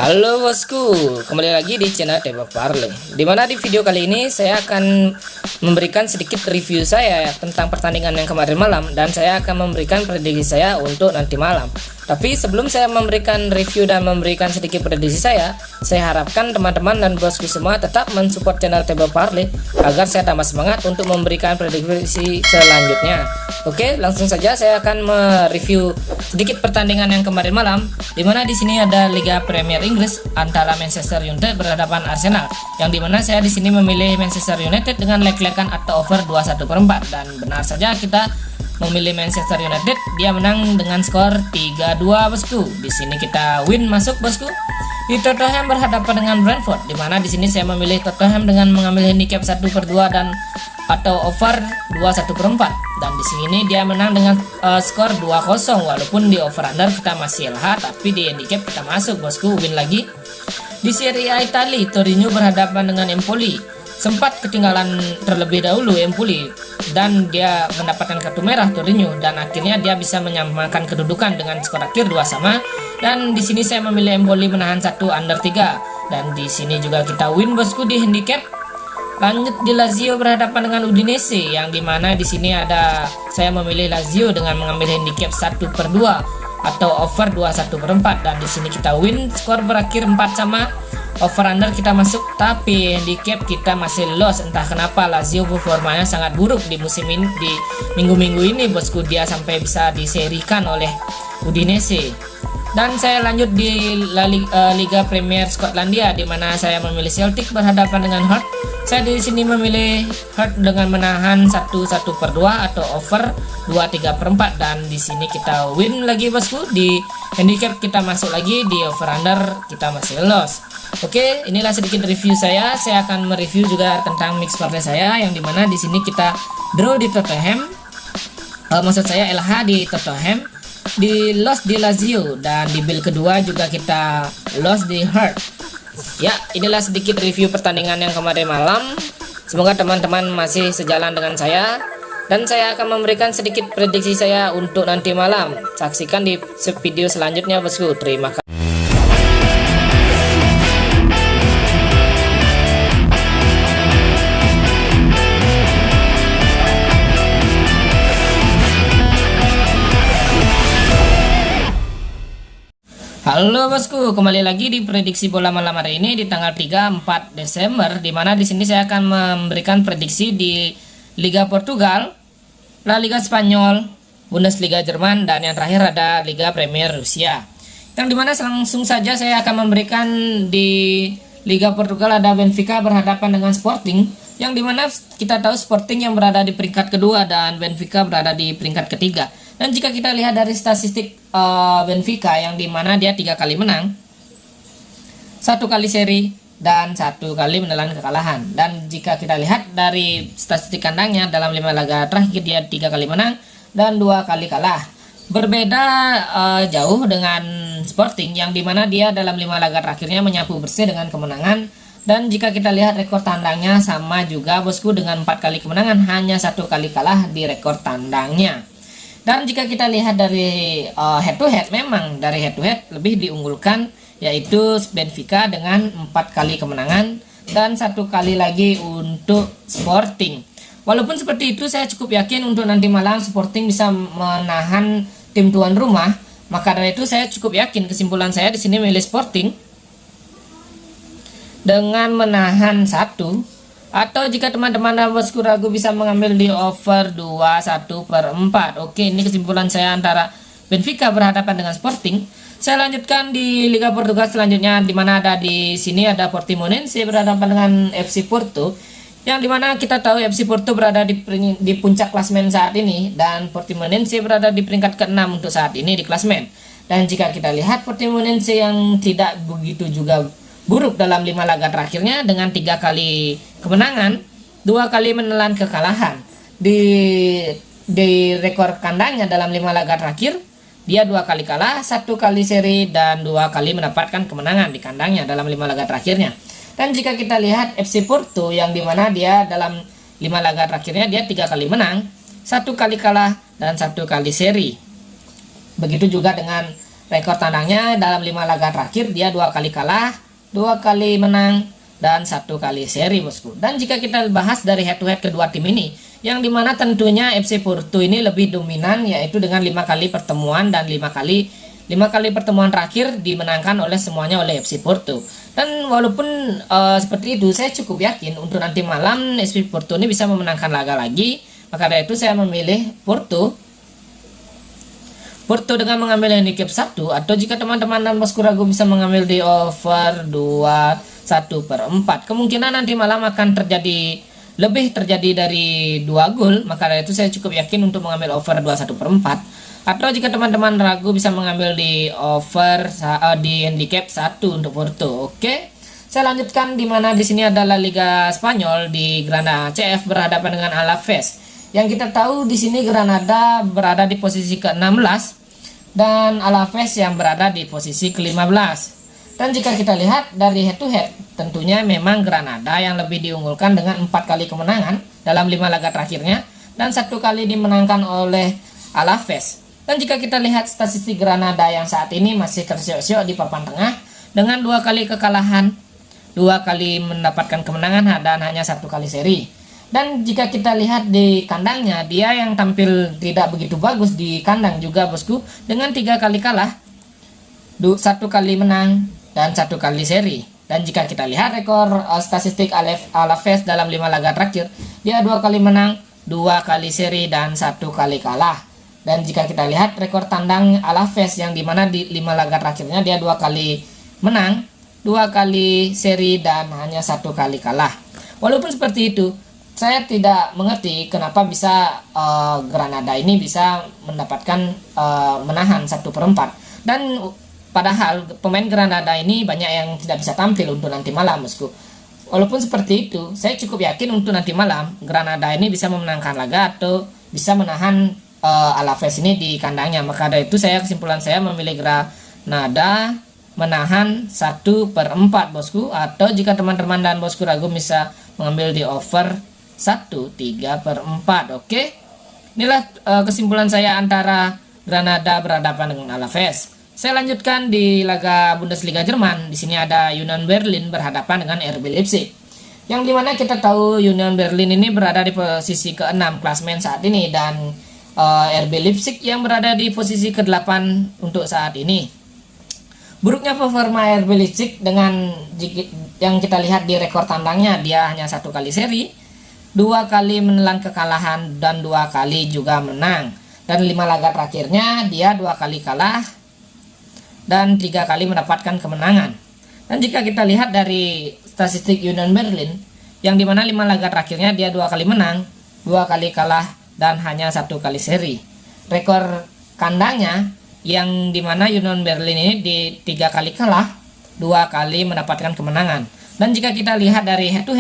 Halo bosku, kembali lagi di channel Tebak Parley. Dimana di video kali ini saya akan memberikan sedikit review saya tentang pertandingan yang kemarin malam, dan saya akan memberikan prediksi saya untuk nanti malam. Tapi sebelum saya memberikan review dan memberikan sedikit prediksi saya harapkan teman-teman dan bosku semua tetap mensupport channel Tebak Parley agar saya tambah semangat untuk memberikan prediksi selanjutnya. Oke, langsung saja saya akan mereview sedikit pertandingan yang kemarin malam, dimana di sini ada Liga Premier Inggris antara Manchester United berhadapan Arsenal, yang dimana saya di sini memilih Manchester United dengan leg-legan atau over 2/1/4, dan benar saja kita memilih Manchester United, dia menang dengan skor 3-2 bosku. Di sini kita win masuk bosku. Di Tottenham berhadapan dengan Brentford, dimana di sini saya memilih Tottenham dengan mengambil handicap 1/2 dan atau over 2/1/4, dan di sini dia menang dengan skor 2-0. Walaupun di over under kita masih LH, tapi di handicap kita masuk bosku, win lagi. Di Serie A Italia, Torino berhadapan dengan Empoli. Sempat ketinggalan terlebih dahulu Empoli dan dia mendapatkan kartu merah Torino, dan akhirnya dia bisa menyamakan kedudukan dengan skor akhir 2-2. Dan di sini saya memilih Empoli menahan 1/3, dan di sini juga kita win bosku di handicap. Lanjut di Lazio berhadapan dengan Udinese, yang dimana di sini ada saya memilih Lazio dengan mengambil handicap 1/2 atau over 2/1/4, dan di sini kita win, skor berakhir 4-4. Over under kita masuk, tapi handicap kita masih loss. Entah kenapa Lazio performanya sangat buruk di musim ini, di minggu-minggu ini bosku, dia sampai bisa diserikan oleh Udinese. Dan saya lanjut di Liga Premier Skotlandia, di mana saya memilih Celtic berhadapan dengan Hearts. Saya di sini memilih Hearts dengan menahan 1/1/2 atau over 2/3/4, dan di sini kita win lagi bosku. Di handicap kita masuk lagi, di over under kita masih loss. Oke, inilah sedikit review saya. Saya akan mereview juga tentang mix parley saya, yang dimana di sini kita draw di Tottenham, maksud saya LH di Tottenham, di loss di Lazio, dan di build kedua juga kita loss di Hearts. Ya, inilah sedikit review pertandingan yang kemarin malam. Semoga teman-teman masih sejalan dengan saya, dan saya akan memberikan sedikit prediksi saya untuk nanti malam. Saksikan di video selanjutnya bosku. Terima kasih. Halo bosku, kembali lagi di prediksi bola malam hari ini di tanggal 3-4 Desember, dimana di sini saya akan memberikan prediksi di Liga Portugal, La Liga Spanyol, Bundesliga Jerman, dan yang terakhir ada Liga Premier Rusia. Yang dimana langsung saja saya akan memberikan di Liga Portugal ada Benfica berhadapan dengan Sporting, yang dimana kita tahu Sporting yang berada di peringkat kedua dan Benfica berada di peringkat ketiga. Dan jika kita lihat dari statistik Benfica, yang dimana dia 3 kali menang, 1 kali seri, dan 1 kali menelan kekalahan. Dan jika kita lihat dari statistik kandangnya, dalam 5 laga terakhir dia 3 kali menang dan 2 kali kalah. Berbeda jauh dengan Sporting, yang dimana dia dalam 5 laga terakhirnya menyapu bersih dengan kemenangan. Dan jika kita lihat rekor tandangnya sama juga bosku, dengan 4 kali kemenangan, hanya 1 kali kalah di rekor tandangnya. Dan jika kita lihat dari head to head, memang dari head to head lebih diunggulkan, yaitu Benfica dengan 4 kali kemenangan dan 1 kali lagi untuk Sporting. Walaupun seperti itu, saya cukup yakin untuk nanti malam Sporting bisa menahan tim tuan rumah. Maka dari itu saya cukup yakin, kesimpulan saya di sini milih Sporting dengan menahan 1. Atau jika teman-teman dan bosku ragu, bisa mengambil di over 2/1/4. Oke, ini kesimpulan saya antara Benfica berhadapan dengan Sporting. Saya lanjutkan di Liga Portugal selanjutnya, di mana ada di sini ada Portimonense berhadapan dengan FC Porto, yang dimana kita tahu FC Porto berada di puncak klasemen saat ini, dan Portimonense berada di peringkat ke-6 untuk saat ini di klasemen. Dan jika kita lihat Portimonense yang tidak begitu juga buruk dalam 5 laga terakhirnya, dengan 3 kali kemenangan, 2 kali menelan kekalahan. Di rekor kandangnya dalam 5 laga terakhir, dia 2 kali kalah, 1 kali seri, dan 2 kali mendapatkan kemenangan di kandangnya dalam 5 laga terakhirnya. Dan jika kita lihat FC Porto, yang dimana dia dalam 5 laga terakhirnya dia 3 kali menang, 1 kali kalah, dan 1 kali seri. Begitu juga dengan rekor tandangnya dalam 5 laga terakhir dia 2 kali kalah, 2 kali menang, dan 1 kali seri bosku. Dan jika kita bahas dari head to head kedua tim ini, yang dimana tentunya FC Porto ini lebih dominan, yaitu dengan 5 kali pertemuan, dan 5 kali pertemuan terakhir dimenangkan oleh semuanya oleh FC Porto. Dan walaupun seperti itu, saya cukup yakin untuk nanti malam FC Porto ini bisa memenangkan laga lagi. Maka dari itu saya memilih Porto dengan mengambil handicap 1, atau jika teman-teman dan bosku ragu bisa mengambil di over 21/4. Kemungkinan nanti malam akan lebih terjadi dari 2 gol, maka dari itu saya cukup yakin untuk mengambil over 21/4. Atau jika teman-teman ragu bisa mengambil di over di handicap 1 untuk Porto. Oke. Saya lanjutkan di mana di sini adalah Liga Spanyol, di Granada CF berhadapan dengan Alaves. Yang kita tahu di sini Granada berada di posisi ke-16 dan Alaves yang berada di posisi ke-15. Dan jika kita lihat dari head to head, tentunya memang Granada yang lebih diunggulkan dengan 4 kali kemenangan dalam 5 laga terakhirnya, dan 1 kali dimenangkan oleh Alaves. Dan jika kita lihat statistik Granada yang saat ini masih tersiok-siok di papan tengah dengan 2 kali kekalahan, 2 kali mendapatkan kemenangan, dan hanya 1 kali seri. Dan jika kita lihat di kandangnya, dia yang tampil tidak begitu bagus di kandang juga bosku, dengan 3 kali kalah, 1 kali menang, dan 1 kali seri. Dan jika kita lihat rekor statistik Alaves dalam 5 laga terakhir, dia 2 kali menang, 2 kali seri, dan 1 kali kalah. Dan jika kita lihat rekor tandang Alaves yang dimana di 5 laga terakhirnya dia 2 kali menang, 2 kali seri, dan hanya 1 kali kalah. Walaupun seperti itu, saya tidak mengerti kenapa bisa Granada ini bisa mendapatkan menahan 1/4. Dan padahal pemain Granada ini banyak yang tidak bisa tampil untuk nanti malam bosku. Walaupun seperti itu, saya cukup yakin untuk nanti malam Granada ini bisa memenangkan laga atau bisa menahan Alaves ini di kandangnya. Maka dari itu kesimpulan saya memilih Granada menahan 1/4 bosku. Atau jika teman-teman dan bosku ragu bisa mengambil di over 1/3/4. Oke. Inilah kesimpulan saya antara Granada berhadapan dengan Alaves. Saya lanjutkan di laga Bundesliga Jerman. Di sini ada Union Berlin berhadapan dengan RB Leipzig. Yang dimana kita tahu Union Berlin ini berada di posisi ke-6 klasemen saat ini, dan RB Leipzig yang berada di posisi ke-8 untuk saat ini. Buruknya performa RB Leipzig dengan yang kita lihat di rekor tandangnya, dia hanya 1 kali seri, 2 kali menelan kekalahan, dan 2 kali juga menang. Dan 5 laga terakhirnya dia 2 kali kalah dan 3 kali mendapatkan kemenangan. Dan jika kita lihat dari statistik Union Berlin, yang dimana 5 laga terakhirnya dia 2 kali menang, 2 kali kalah, dan hanya 1 kali seri. Rekor kandangnya yang dimana Union Berlin ini di 3 kali kalah, 2 kali mendapatkan kemenangan. Dan jika kita lihat dari head to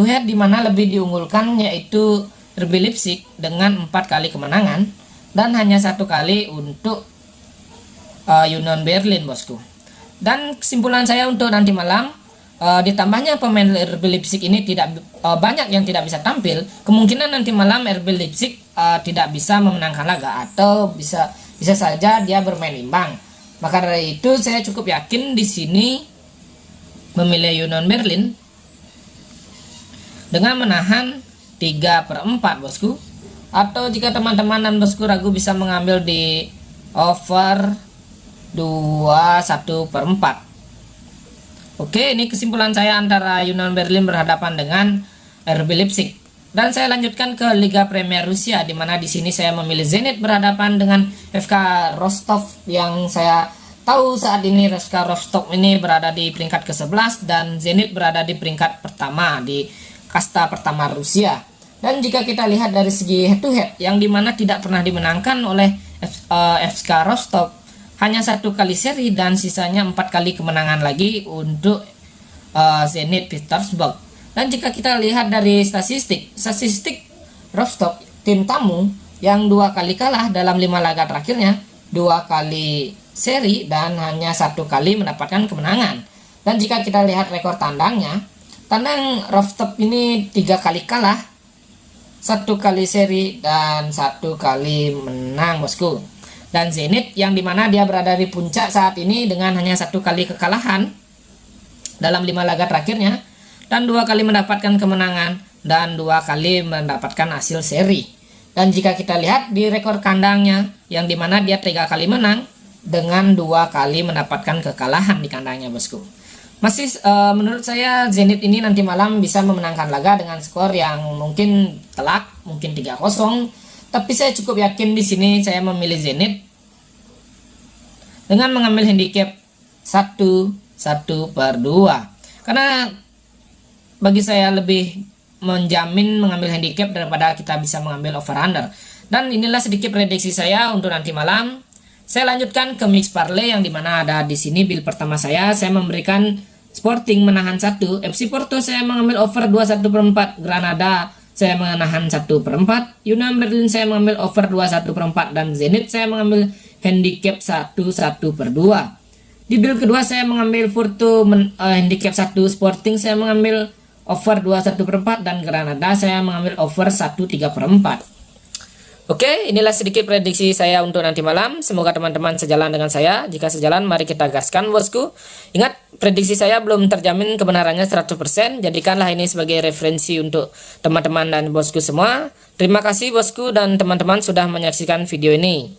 head dimana lebih diunggulkan yaitu RB Leipzig dengan 4 kali kemenangan dan hanya 1 kali untuk Union Berlin bosku. Dan kesimpulan saya untuk nanti malam, ditambahnya pemain RB Leipzig ini tidak banyak yang tidak bisa tampil, kemungkinan nanti malam RB Leipzig tidak bisa memenangkan laga, atau bisa saja dia bermain imbang. Maka dari itu saya cukup yakin di sini memilih Union Berlin dengan menahan 3/4 bosku. Atau jika teman-teman dan bosku ragu bisa mengambil di over 21/4. Oke, ini kesimpulan saya antara Union Berlin berhadapan dengan RB Leipzig. Dan saya lanjutkan ke Liga Premier Rusia, di mana di sini saya memilih Zenit berhadapan dengan FK Rostov. Yang saya tahu saat ini FK Rostov ini berada di peringkat ke-11 dan Zenit berada di peringkat pertama di kasta pertama Rusia. Dan jika kita lihat dari segi head to head, yang dimana tidak pernah dimenangkan oleh FK Rostov, hanya 1 kali seri dan sisanya 4 kali kemenangan lagi untuk Zenit Petersburg. Dan jika kita lihat dari statistik Rostov tim tamu yang 2 kali kalah dalam 5 laga terakhirnya, 2 kali seri, dan hanya 1 kali mendapatkan kemenangan. Dan jika kita lihat rekor tandang Rostov ini 3 kali kalah, 1 kali seri, dan 1 kali menang bosku. Dan Zenit yang dimana dia berada di puncak saat ini dengan hanya 1 kali kekalahan dalam 5 laga terakhirnya, dan 2 kali mendapatkan kemenangan, dan 2 kali mendapatkan hasil seri. Dan jika kita lihat di rekor kandangnya, yang dimana dia 3 kali menang dengan 2 kali mendapatkan kekalahan di kandangnya, bosku. Masih menurut saya Zenit ini nanti malam bisa memenangkan laga dengan skor yang mungkin telak, mungkin 3-0. Tapi saya cukup yakin di sini saya memilih Zenit dengan mengambil handicap 1/2. Karena bagi saya lebih menjamin mengambil handicap daripada kita bisa mengambil over under. Dan inilah sedikit prediksi saya untuk nanti malam. Saya lanjutkan ke mix parlay yang dimana ada di sini build pertama saya. Saya memberikan Sporting menahan 1, FC Porto saya mengambil over 21/4, Granada saya menahan 1/4, Union Berlin saya mengambil over 21/4, dan Zenit saya mengambil handicap 1/2. Di build kedua saya mengambil Porto handicap 1, Sporting saya mengambil over 21/4, dan Granada saya mengambil over 1/3. Oke, inilah sedikit prediksi saya untuk nanti malam. Semoga teman-teman sejalan dengan saya. Jika sejalan, mari kita gaskan, bosku. Ingat, prediksi saya belum terjamin kebenarannya 100%. Jadikanlah ini sebagai referensi untuk teman-teman dan bosku semua. Terima kasih, bosku dan teman-teman sudah menyaksikan video ini.